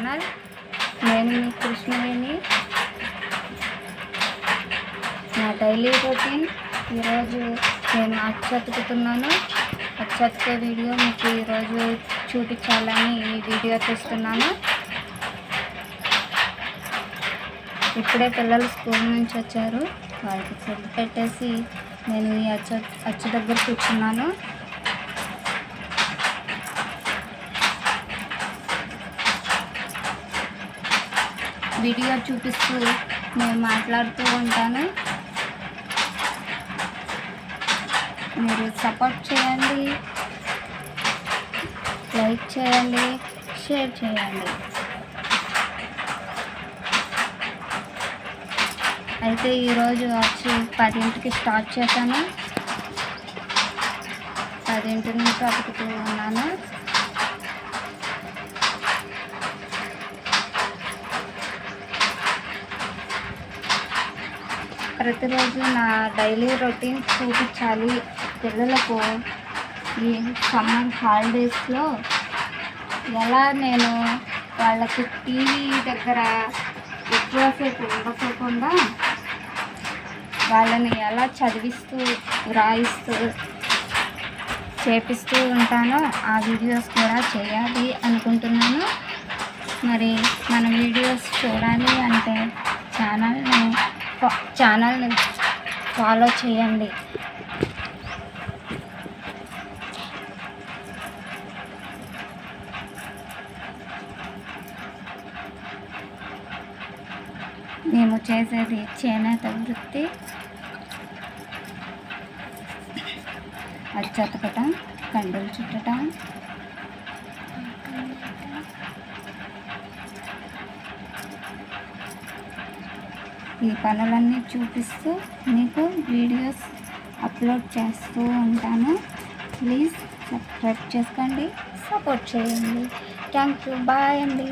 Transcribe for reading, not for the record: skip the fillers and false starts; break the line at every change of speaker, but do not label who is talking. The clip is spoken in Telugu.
ఛానల్. నేను మీ కృష్ణవేణి. నా డైలీ రొటీన్ ఈరోజు నేను అచ్చతుకుతున్నాను. అచ్చతుకే వీడియో మీకు ఈరోజు చూపించాలని ఈ వీడియో తీస్తున్నాను. ఇప్పుడే పిల్లలు స్కూల్ నుంచి వచ్చారు. వాళ్ళకి ఫుడ్ పెట్టేసి నేను ఈ అచ్చు దగ్గర కూర్చున్నాను. వీడియో చూపిస్తూ నేను మాట్లాడుతూ ఉంటాను. మీరు సపోర్ట్ చేయండి, లైక్ చేయండి, షేర్ చేయండి. అయితే ఈరోజు వచ్చి 10ంటికి స్టార్ట్ చేశాను. 10ంటి నుంచి అతుకుతూ ఉన్నాను. ప్రతిరోజు నా డైలీ రొటీన్ చూపించాలి. పిల్లలకు ఈ సమ్మర్ హాలిడేస్లో ఎలా నేను వాళ్ళకి టీవీ దగ్గర ఎక్కువసేపు ఉండకోకుండా వాళ్ళని ఎలా చదివిస్తూ వ్రాయిస్తూ చేపిస్తూ ఉంటానో ఆ వీడియోస్ కూడా చేయాలి అనుకుంటున్నాను. మరి మన వీడియోస్ చూడాలి అంటే ఛానల్ని ఫాలో చేయండి. మేము చేసేది చేనేత వృత్తి. అచ్చతకటం, కండలు చుట్టడం, ఈ పనులన్నీ చూపిస్తూ మీకు వీడియోస్ అప్లోడ్ చేస్తూ ఉంటాను. ప్లీజ్ సబ్స్క్రైబ్ చేసుకోండి, సపోర్ట్ చేయండి. Thank you. బాయ్ అండి.